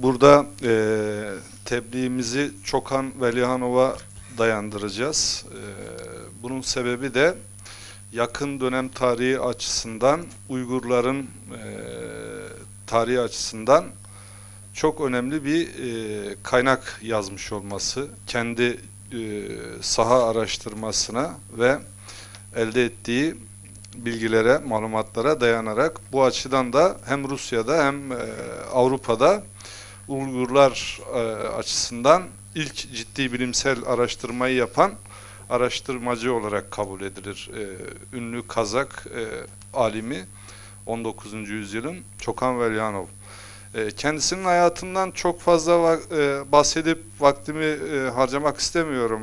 Burada tebliğimizi Çokan Velihanov'a dayandıracağız. Bunun sebebi de yakın dönem tarihi açısından Uygurların tarihi açısından çok önemli bir kaynak yazmış olması, kendi saha araştırmasına ve elde ettiği bilgilere, malumatlara dayanarak bu açıdan da hem Rusya'da hem Avrupa'da Uygurlar açısından ilk ciddi bilimsel araştırmayı yapan araştırmacı olarak kabul edilir. Ünlü Kazak alimi 19. yüzyılın Çokan Velyanov. Kendisinin hayatından çok fazla bahsedip vaktimi harcamak istemiyorum.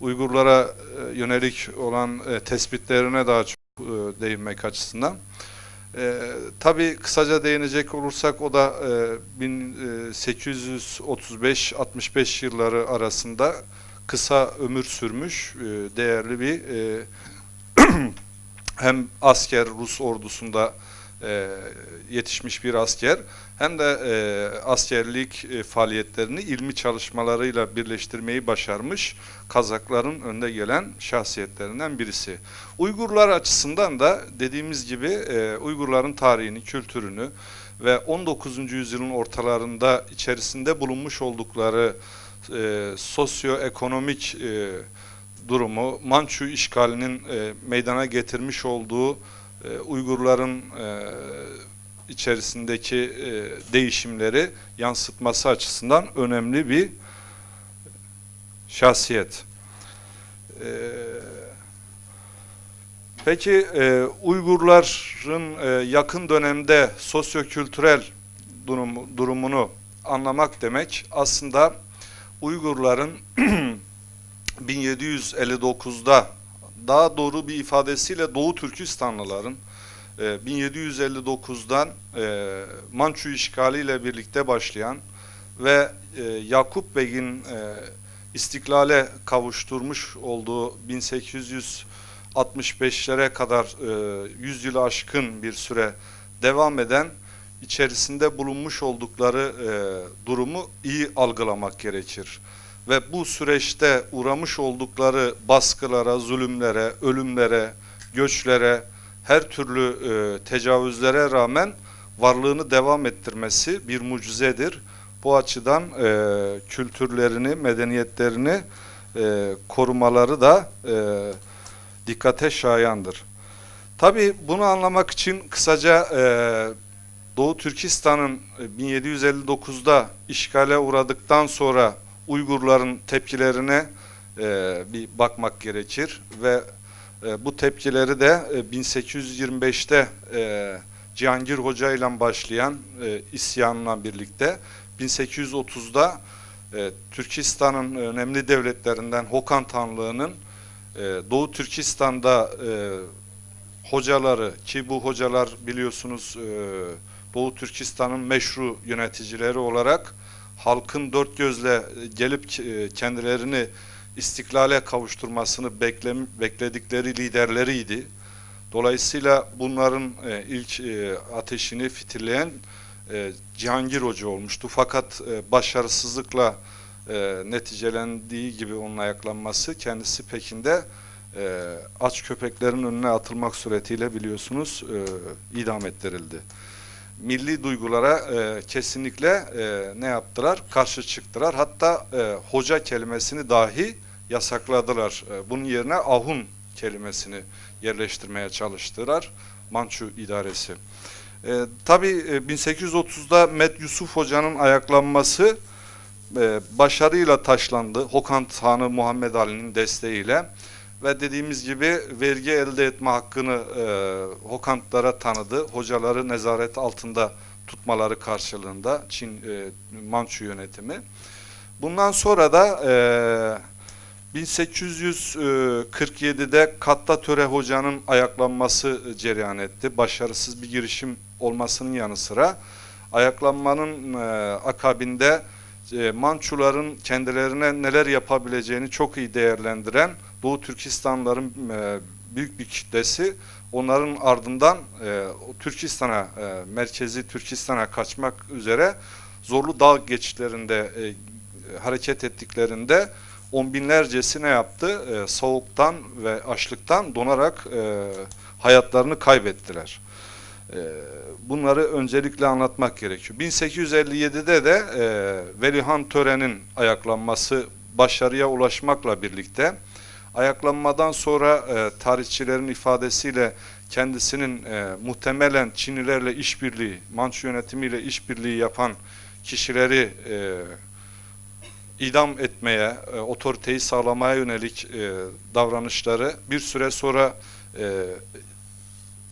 Uygurlara yönelik olan tespitlerine daha çok değinmek açısından. Tabii kısaca değinecek olursak o da 1835-65 yılları arasında kısa ömür sürmüş değerli bir hem asker, Rus ordusunda yetişmiş bir asker, hem de askerlik faaliyetlerini ilmi çalışmalarıyla birleştirmeyi başarmış Kazakların önde gelen şahsiyetlerinden birisi. Uygurlar açısından da dediğimiz gibi Uygurların tarihini, kültürünü ve 19. yüzyılın ortalarında içerisinde bulunmuş oldukları sosyoekonomik durumu, Mançu işgalinin meydana getirmiş olduğu Uygurların içerisindeki değişimleri yansıtması açısından önemli bir şahsiyet. Peki Uygurların yakın dönemde sosyokültürel durumunu anlamak demek aslında Uygurların 1759'da, daha doğru bir ifadesiyle Doğu Türkistanlıların 1759'dan Mançu işgaliyle birlikte başlayan ve Yakup Bey'in istiklale kavuşturmuş olduğu 1865'lere kadar 100 yılı aşkın bir süre devam eden içerisinde bulunmuş oldukları durumu iyi algılamak gerekir. Ve bu süreçte uğramış oldukları baskılara, zulümlere, ölümlere, göçlere, her türlü tecavüzlere rağmen varlığını devam ettirmesi bir mucizedir. Bu açıdan kültürlerini, medeniyetlerini korumaları da dikkate şayandır. Tabii bunu anlamak için kısaca Doğu Türkistan'ın 1759'da işgale uğradıktan sonra Uygurların tepkilerine bir bakmak gerekir ve bu tepkileri de 1825'te Cihangir Hoca ile başlayan isyanla birlikte 1830'da Türkistan'ın önemli devletlerinden Hokan Hanlığı'nın Doğu Türkistan'da hocaları, ki bu hocalar biliyorsunuz Doğu Türkistan'ın meşru yöneticileri olarak halkın dört gözle gelip kendilerini istiklale kavuşturmasını bekledikleri liderleriydi. Dolayısıyla bunların ilk ateşini fitilleyen Cihangir Hoca olmuştu. Fakat başarısızlıkla neticelendiği gibi onun ayaklanması, kendisi Pekin'de aç köpeklerin önüne atılmak suretiyle biliyorsunuz idam ettirildi. Milli duygulara kesinlikle ne yaptılar? Karşı çıktılar. Hatta hoca kelimesini dahi yasakladılar. Bunun yerine ahun kelimesini yerleştirmeye çalıştılar Mançu idaresi. Tabii 1830'da Med Yusuf Hoca'nın ayaklanması başarıyla taşlandı. Hokan Hanı Muhammed Ali'nin desteğiyle. Ve dediğimiz gibi vergi elde etme hakkını Hokantlara tanıdı. Hocaları nezaret altında tutmaları karşılığında Çin Mançu yönetimi. Bundan sonra da 1847'de Kattatöre Hoca'nın ayaklanması cereyan etti. Başarısız bir girişim olmasının yanı sıra ayaklanmanın akabinde Mançuların kendilerine neler yapabileceğini çok iyi değerlendiren Doğu Türkistanlıların büyük bir kitlesi onların ardından Türkistan'a, merkezi Türkistan'a kaçmak üzere zorlu dağ geçitlerinde hareket ettiklerinde on binlercesi ne yaptı? Soğuktan ve açlıktan donarak hayatlarını kaybettiler. Bunları öncelikle anlatmak gerekiyor. 1857'de de Velihan Tören'in ayaklanması başarıya ulaşmakla birlikte, ayaklanmadan sonra tarihçilerin ifadesiyle kendisinin muhtemelen Çinlilerle işbirliği, Mançu yönetimiyle işbirliği yapan kişileri idam etmeye, otoriteyi sağlamaya yönelik davranışları bir süre sonra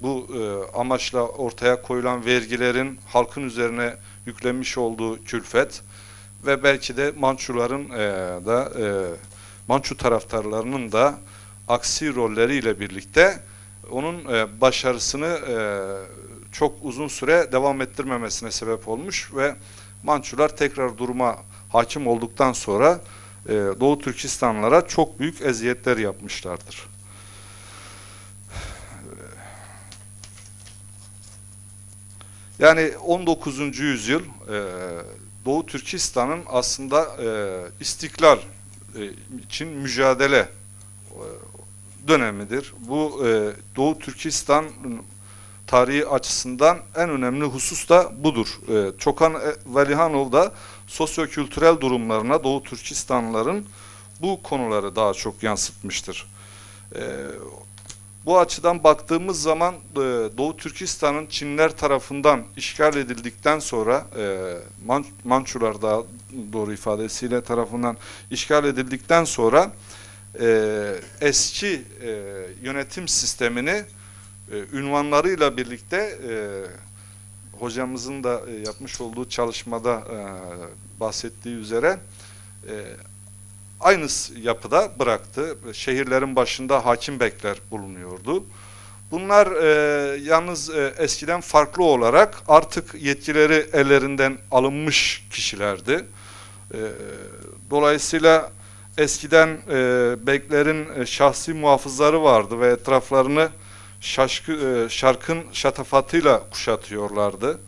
bu amaçla ortaya koyulan vergilerin halkın üzerine yüklenmiş olduğu külfet ve belki de Mançuların da Mançu taraftarlarının da aksi rolleriyle birlikte onun başarısını çok uzun süre devam ettirmemesine sebep olmuş ve Mançular tekrar duruma hakim olduktan sonra Doğu Türkistanlılara çok büyük eziyetler yapmışlardır. Yani 19. yüzyıl Doğu Türkistan'ın aslında istiklal için mücadele dönemidir. Bu Doğu Türkistan tarihi açısından en önemli husus da budur. Çokan Velihanov da sosyo-kültürel durumlarına Doğu Türkistanlıların bu konuları daha çok yansıtmıştır. Bu açıdan baktığımız zaman Doğu Türkistan'ın Çinliler tarafından işgal edildikten sonra Mançular daha doğru ifadesiyle tarafından işgal edildikten sonra eski yönetim sistemini ünvanlarıyla birlikte hocamızın da yapmış olduğu çalışmada bahsettiği üzere aynı yapıda bıraktı. Şehirlerin başında hakim bekler bulunuyordu. Bunlar yalnız eskiden farklı olarak artık yetkileri ellerinden alınmış kişilerdi. Dolayısıyla eskiden beklerin şahsi muhafızları vardı ve etraflarını şarkın şatafatıyla kuşatıyorlardı.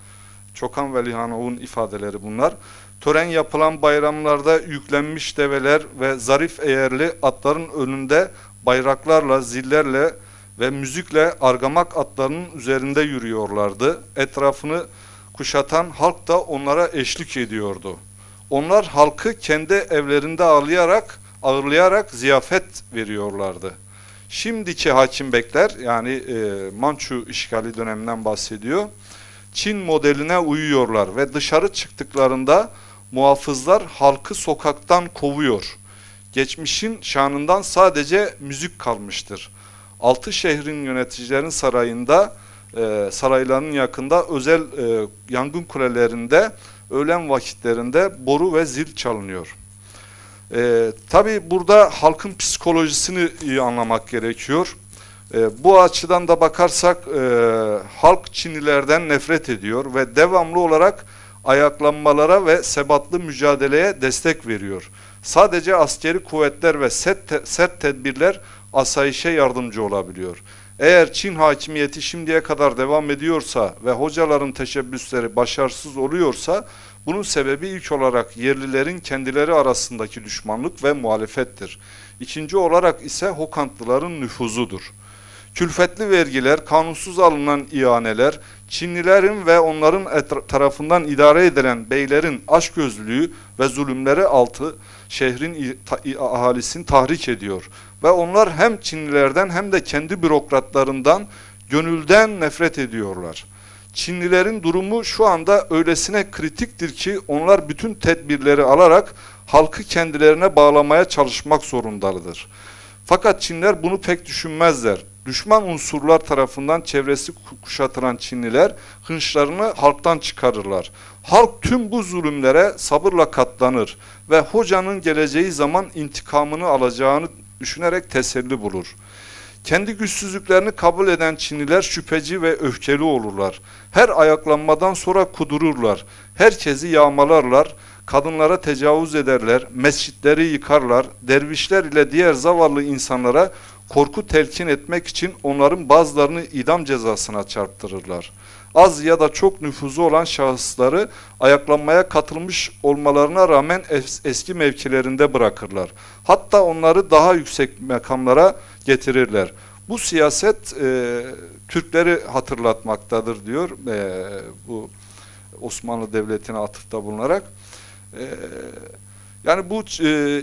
Çokan Velihanov'un ifadeleri bunlar. Tören yapılan bayramlarda yüklenmiş develer ve zarif eğerli atların önünde bayraklarla, zillerle ve müzikle argamak atlarının üzerinde yürüyorlardı. Etrafını kuşatan halk da onlara eşlik ediyordu. Onlar halkı kendi evlerinde ağırlayarak ziyafet veriyorlardı. Şimdiki hakim bekler, yani Mançu işgali döneminden bahsediyor, Çin modeline uyuyorlar ve dışarı çıktıklarında muhafızlar halkı sokaktan kovuyor. Geçmişin şanından sadece müzik kalmıştır. Altı şehrin yöneticilerin saraylarının yakında özel yangın kulelerinde öğlen vakitlerinde boru ve zil çalınıyor. Tabi burada halkın psikolojisini iyi anlamak gerekiyor. Bu açıdan da bakarsak halk Çinlilerden nefret ediyor ve devamlı olarak ayaklanmalara ve sebatlı mücadeleye destek veriyor. Sadece askeri kuvvetler ve sert tedbirler asayişe yardımcı olabiliyor. Eğer Çin hakimiyeti şimdiye kadar devam ediyorsa ve hocaların teşebbüsleri başarısız oluyorsa, bunun sebebi ilk olarak yerlilerin kendileri arasındaki düşmanlık ve muhalefettir. İkinci olarak ise Hokantlıların nüfuzudur. Külfetli vergiler, kanunsuz alınan ihaneler, Çinlilerin ve onların tarafından idare edilen beylerin açgözlülüğü ve zulümleri altı şehrin ahalisini tahrik ediyor. Ve onlar hem Çinlilerden hem de kendi bürokratlarından gönülden nefret ediyorlar. Çinlilerin durumu şu anda öylesine kritiktir ki onlar bütün tedbirleri alarak halkı kendilerine bağlamaya çalışmak zorundadır. Fakat Çinliler bunu pek düşünmezler. Düşman unsurlar tarafından çevresi kuşatılan Çinliler hınçlarını halktan çıkarırlar. Halk tüm bu zulümlere sabırla katlanır ve hocanın geleceği zaman intikamını alacağını düşünerek teselli bulur. Kendi güçsüzlüklerini kabul eden Çinliler şüpheci ve öfkeli olurlar. Her ayaklanmadan sonra kudururlar. Herkesi yağmalarlar, kadınlara tecavüz ederler, mescitleri yıkarlar, dervişler ile diğer zavallı insanlara korku telkin etmek için onların bazılarını idam cezasına çarptırırlar. az ya da çok nüfuzu olan şahısları ayaklanmaya katılmış olmalarına rağmen eski mevkilerinde bırakırlar. Hatta onları daha yüksek makamlara getirirler. Bu siyaset Türkleri hatırlatmaktadır diyor bu Osmanlı Devleti'ne atıfta bulunarak. Yani bu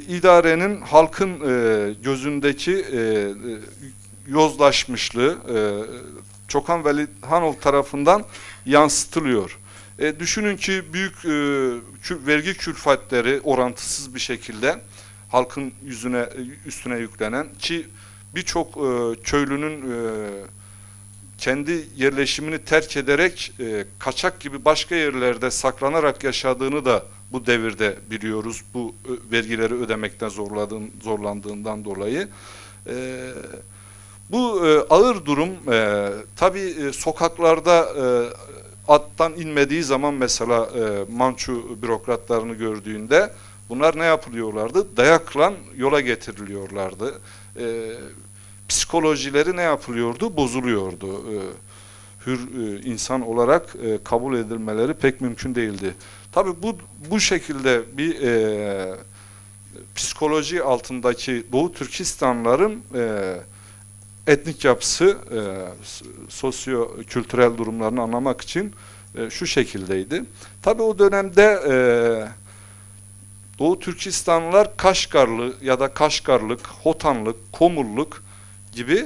idarenin halkın gözündeki yozlaşmışlığı Çokan Velihanov tarafından yansıtılıyor. Düşünün ki büyük vergi külfetleri orantısız bir şekilde halkın üstüne yüklenen ki birçok köylünün kendi yerleşimini terk ederek kaçak gibi başka yerlerde saklanarak yaşadığını da bu devirde biliyoruz. Bu vergileri ödemekten zorlandığından dolayı. Bu ağır durum tabii sokaklarda attan inmediği zaman mesela Mançu bürokratlarını gördüğünde bunlar ne yapılıyorlardı? Dayakla yola getiriliyorlardı. Psikolojileri ne yapılıyordu? Bozuluyordu. Hür insan olarak kabul edilmeleri pek mümkün değildi. Tabii bu şekilde bir psikoloji altındaki Doğu Türkistanlıların etnik yapısı, sosyo-kültürel durumlarını anlamak için şu şekildeydi. Tabii o dönemde Doğu Türkistanlılar Kaşgarlı ya da Kaşgarlık, Hotanlık, Komulluk gibi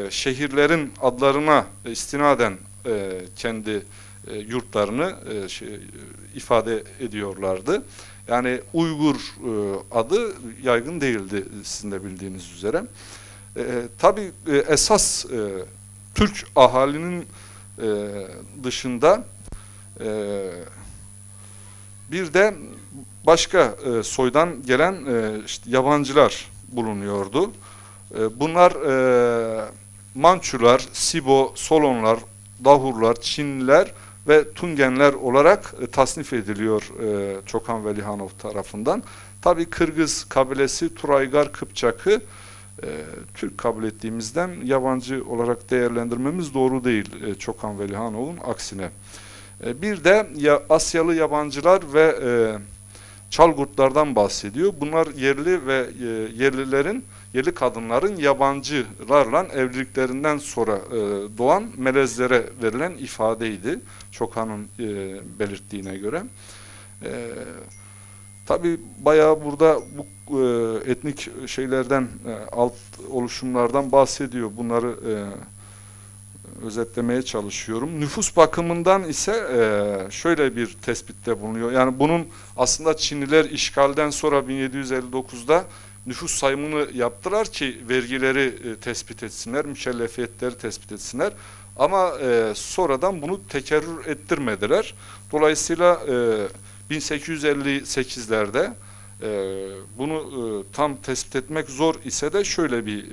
şehirlerin adlarına istinaden kendi yurtlarını ifade ediyorlardı. Yani Uygur adı yaygın değildi sizin de bildiğiniz üzere. Tabii esas Türk ahalinin dışında bir de başka soydan gelen işte yabancılar bulunuyordu. Bunlar Mançular, Sibo, Solonlar, Dahurlar, Çinliler ve Tungenler olarak tasnif ediliyor Çokan Velihanov tarafından. Tabii Kırgız kabilesi Turaygar Kıpçak'ı Türk kabul ettiğimizden yabancı olarak değerlendirmemiz doğru değil Çokan Velihanov'un aksine. Bir de Asyalı yabancılar ve Çalgurtlardan bahsediyor. Bunlar yerli ve yerli kadınların yabancılarla evliliklerinden sonra doğan melezlere verilen ifadeydi. Çokan'ın belirttiğine göre. Tabii bayağı burada bu etnik şeylerden, alt oluşumlardan bahsediyor. Bunları özetlemeye çalışıyorum. Nüfus bakımından ise şöyle bir tespitte bulunuyor. Yani bunun aslında Çinliler işgalden sonra 1759'da nüfus sayımını yaptılar ki vergileri tespit etsinler, mükellefiyetleri tespit etsinler. Ama sonradan bunu tekerrür ettirmediler. Dolayısıyla 1858'lerde bunu tam tespit etmek zor ise de şöyle bir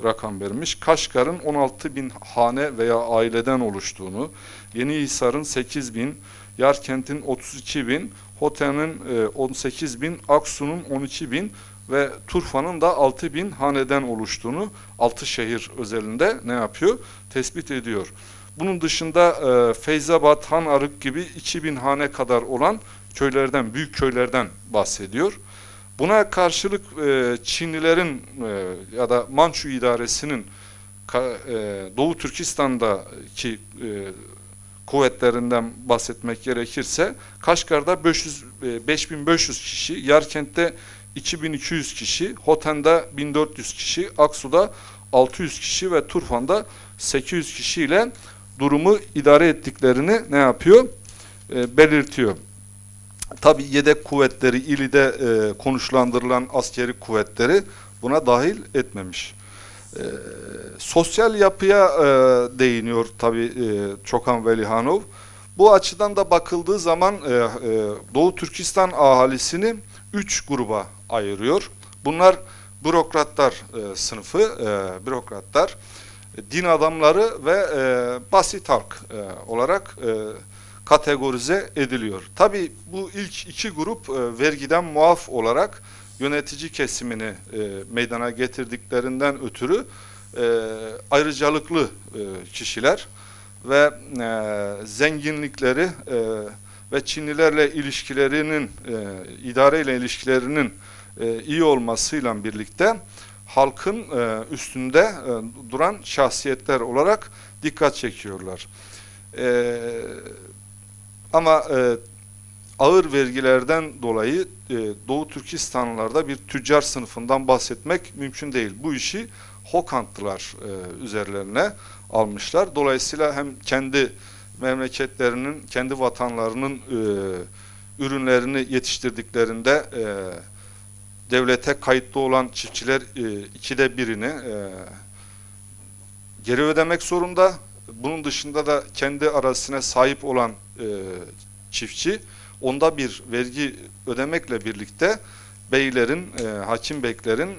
rakam vermiş. Kaşgar'ın 16.000 hane veya aileden oluştuğunu, Yenihisar'ın 8.000, Yarkent'in 32.000, Hoten'in 18.000, Aksu'nun 12.000 ve Turfa'nın da 6.000 haneden oluştuğunu 6 şehir özelinde ne yapıyor? Tespit ediyor. Bunun dışında Feyzabad, Hanarık gibi 2000 hane kadar olan köylerden, büyük köylerden bahsediyor. Buna karşılık Çinlilerin ya da Mançu idaresinin Doğu Türkistan'daki kuvvetlerinden bahsetmek gerekirse Kaşgar'da 5500 kişi, Yarkent'te 2200 kişi, Hoten'de 1400 kişi, Aksu'da 600 kişi ve Turfan'da 800 kişiyle durumu idare ettiklerini ne yapıyor? Belirtiyor. Tabi yedek kuvvetleri, ilide konuşlandırılan askeri kuvvetleri buna dahil etmemiş. Sosyal yapıya değiniyor tabi Çokan Velihanov. Bu açıdan da bakıldığı zaman Doğu Türkistan ahalisini 3 gruba ayırıyor. Bunlar bürokratlar sınıfı, bürokratlar, din adamları ve basit halk olarak kategorize ediliyor. Tabii bu ilk iki grup vergiden muaf olarak yönetici kesimini meydana getirdiklerinden ötürü ayrıcalıklı kişiler. ve zenginlikleri ve Çinlilerle ilişkilerinin, idareyle ilişkilerinin iyi olmasıyla birlikte halkın üstünde duran şahsiyetler olarak dikkat çekiyorlar. Ama ağır vergilerden dolayı Doğu Türkistanlılarda bir tüccar sınıfından bahsetmek mümkün değil. Bu işi Hokantlılar üzerlerine almışlar. Dolayısıyla hem kendi memleketlerinin, kendi vatanlarının ürünlerini yetiştirdiklerinde devlete kayıtlı olan çiftçiler 2'de 1'ini geri ödemek zorunda. Bunun dışında da kendi arazisine sahip olan çiftçi onda bir vergi ödemekle birlikte beylerin, hakim beklerin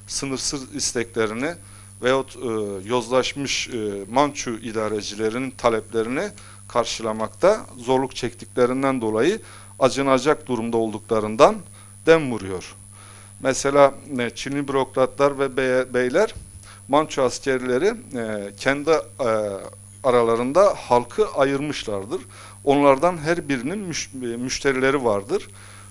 sınırsız isteklerini veyahut yozlaşmış Mançu idarecilerinin taleplerini karşılamakta zorluk çektiklerinden dolayı acınacak durumda olduklarından dem vuruyor. Mesela Çinli bürokratlar ve beyler Mançu askerleri kendi aralarında halkı ayırmışlardır. Onlardan her birinin müşterileri vardır.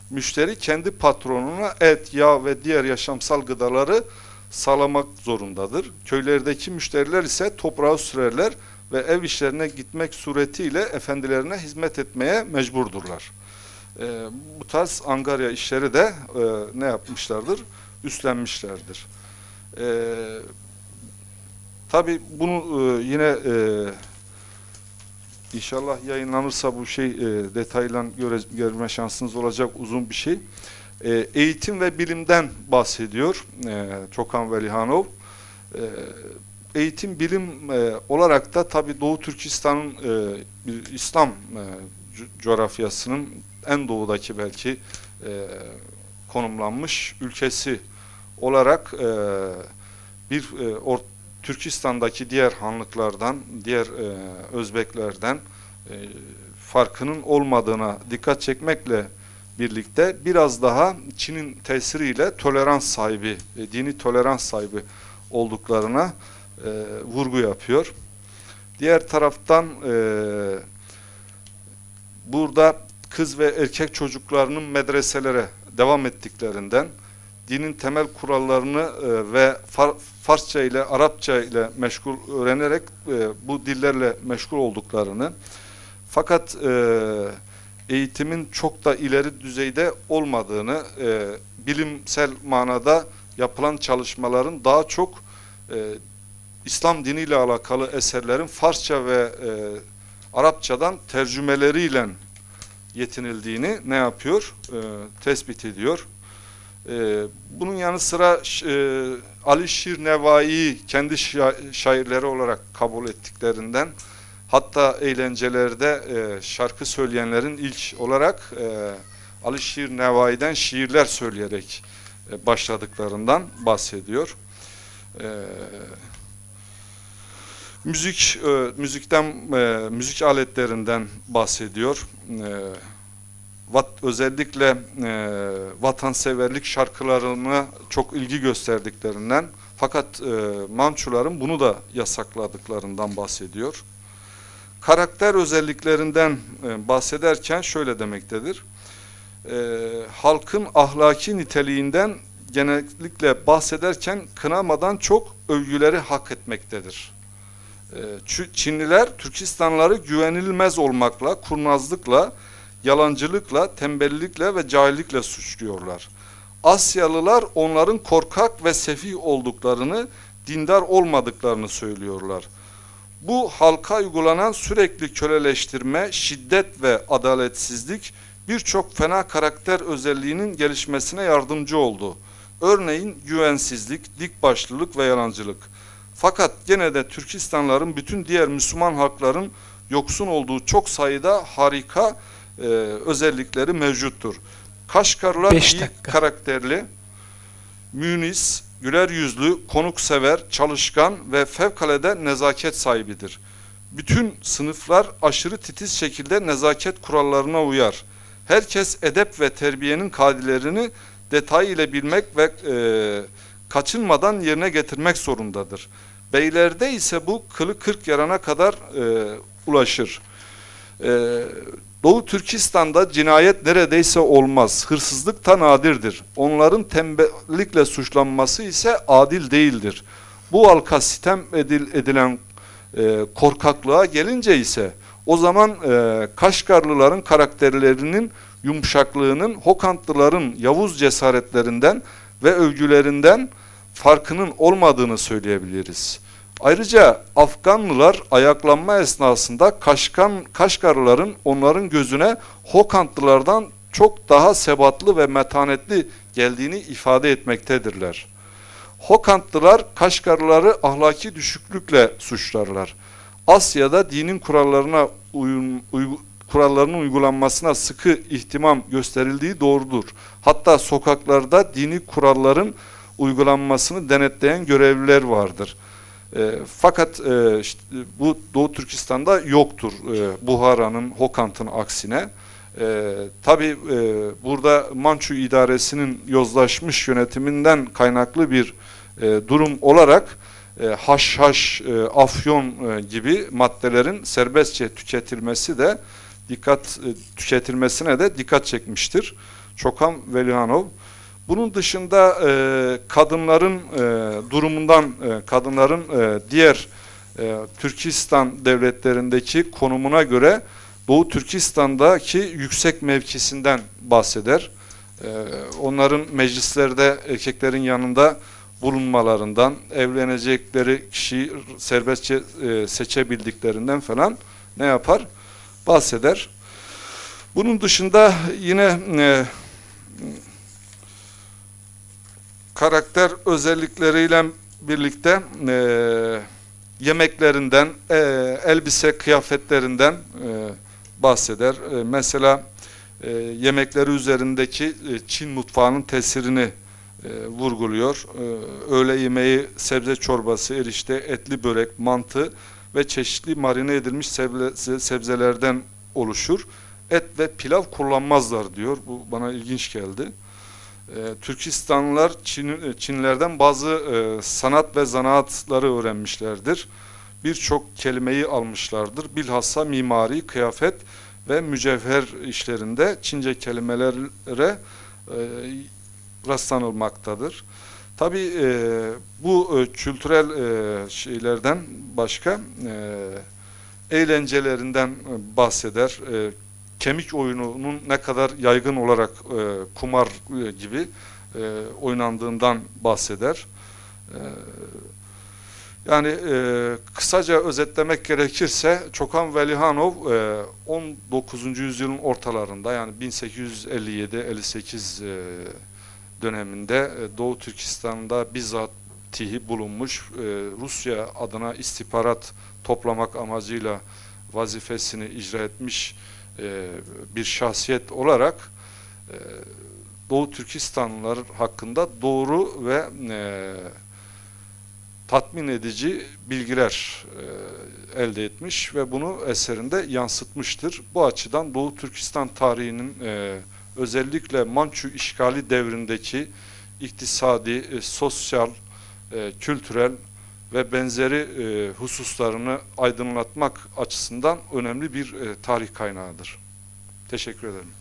Müşteri kendi patronuna et, yağ ve diğer yaşamsal gıdaları sağlamak zorundadır. Köylerdeki müşteriler ise toprağı sürerler ve ev işlerine gitmek suretiyle efendilerine hizmet etmeye mecburdurlar. Bu tarz angarya işleri de ne yapmışlardır? Üstlenmişlerdir. Tabii bunu yine İnşallah yayınlanırsa bu şey detayla görme şansınız olacak, uzun bir şey. Eğitim ve bilimden bahsediyor Çokan Velihanov. Eğitim bilim olarak da tabii Doğu Türkistan'ın İslam coğrafyasının en doğudaki belki konumlanmış ülkesi olarak bir Türkistan'daki diğer hanlıklardan, diğer Özbeklerden farkının olmadığına dikkat çekmekle birlikte biraz daha Çin'in tesiriyle tolerans sahibi, dini tolerans sahibi olduklarına vurgu yapıyor. Diğer taraftan burada kız ve erkek çocuklarının medreselere devam ettiklerinden, dinin temel kurallarını ve Farsça ile Arapça ile meşgul öğrenerek bu dillerle meşgul olduklarını, fakat eğitimin çok da ileri düzeyde olmadığını, bilimsel manada yapılan çalışmaların daha çok İslam diniyle alakalı eserlerin Farsça ve Arapçadan tercümeleriyle yetinildiğini ne yapıyor? Tespit ediyor. Bunun yanı sıra Ali Şir Nevai'yi kendi şairleri olarak kabul ettiklerinden, hatta eğlencelerde şarkı söyleyenlerin ilk olarak Ali Şir Nevai'den şiirler söyleyerek başladıklarından bahsediyor. Müzik aletlerinden bahsediyor. Özellikle vatanseverlik şarkılarına çok ilgi gösterdiklerinden, fakat Mançuların bunu da yasakladıklarından bahsediyor. Karakter özelliklerinden bahsederken şöyle demektedir. Halkın ahlaki niteliğinden genellikle bahsederken kınamadan çok övgüleri hak etmektedir. Çinliler Türkistanlıları güvenilmez olmakla, kurnazlıkla, yalancılıkla, tembellikle ve cahillikle suçluyorlar. Asyalılar onların korkak ve sefih olduklarını, dindar olmadıklarını söylüyorlar. Bu halka uygulanan sürekli köleleştirme, şiddet ve adaletsizlik birçok fena karakter özelliğinin gelişmesine yardımcı oldu. Örneğin güvensizlik, dikbaşlılık ve yalancılık. Fakat gene de Türkistanlıların bütün diğer Müslüman halkların yoksun olduğu çok sayıda harika özellikleri mevcuttur. Kaşgarlar iyi karakterli, münis, güler yüzlü, konuksever, çalışkan ve fevkalade nezaket sahibidir. Bütün sınıflar aşırı titiz şekilde nezaket kurallarına uyar. Herkes edep ve terbiyenin kaidelelerini detay ile bilmek ve kaçınmadan yerine getirmek zorundadır. Beylerde ise bu kılı kırk yarana kadar ulaşır. Doğu Türkistan'da cinayet neredeyse olmaz. Hırsızlık da nadirdir. Onların tembellikle suçlanması ise adil değildir. Bu halka sitem edilen korkaklığa gelince ise o zaman Kaşgarlıların karakterlerinin yumuşaklığının Hokantlıların Yavuz cesaretlerinden ve övgülerinden farkının olmadığını söyleyebiliriz. Ayrıca Afganlılar ayaklanma esnasında Kaşgarlıların onların gözüne Hokantlılardan çok daha sebatlı ve metanetli geldiğini ifade etmektedirler. Hokantlılar Kaşgarlıları ahlaki düşüklükle suçlarlar. Asya'da dinin kurallarının uygulanmasına sıkı ihtimam gösterildiği doğrudur. Hatta sokaklarda dini kuralların uygulanmasını denetleyen görevliler vardır. Fakat işte, bu Doğu Türkistan'da yoktur, Buhara'nın, Hokant'ın aksine. Tabi burada Mançu idaresinin yozlaşmış yönetiminden kaynaklı bir durum olarak haşhaş, afyon gibi maddelerin serbestçe tüketilmesine de dikkat çekmiştir Çokan Velihanov. Bunun dışında kadınların durumundan, kadınların diğer Türkistan devletlerindeki konumuna göre Doğu Türkistan'daki yüksek mevkisinden bahseder. Onların meclislerde erkeklerin yanında bulunmalarından, evlenecekleri kişiyi serbestçe seçebildiklerinden falan ne yapar? Bahseder. Bunun dışında yine karakter özellikleriyle birlikte yemeklerinden, elbise kıyafetleriğinden bahseder. Mesela yemekleri üzerindeki Çin mutfağının tesirini vurguluyor. Öğle yemeği sebze çorbası, erişte, etli börek, mantı ve çeşitli marine edilmiş sebzelerden oluşur. Et ve pilav kullanmazlar diyor. Bu bana ilginç geldi. Türkistanlılar Çinlilerden bazı sanat ve zanaatları öğrenmişlerdir. Birçok kelimeyi almışlardır. Bilhassa mimari, kıyafet ve mücevher işlerinde Çince kelimelere rastlanılmaktadır. Tabii bu kültürel şeylerden başka eğlencelerinden bahseder. Kemik oyununun ne kadar yaygın olarak kumar gibi oynandığından bahseder. Yani kısaca özetlemek gerekirse Çokan Velihanov 19. yüzyılın ortalarında yani 1857-58 döneminde Doğu Türkistan'da bizzatihi bulunmuş, Rusya adına istihbarat toplamak amacıyla vazifesini icra etmiş bir şahsiyet olarak Doğu Türkistanlılar hakkında doğru ve tatmin edici bilgiler elde etmiş ve bunu eserinde yansıtmıştır. Bu açıdan Doğu Türkistan tarihinin özellikle Mançu işgali devrindeki iktisadi, sosyal, kültürel ve benzeri hususlarını aydınlatmak açısından önemli bir tarih kaynağıdır. Teşekkür ederim.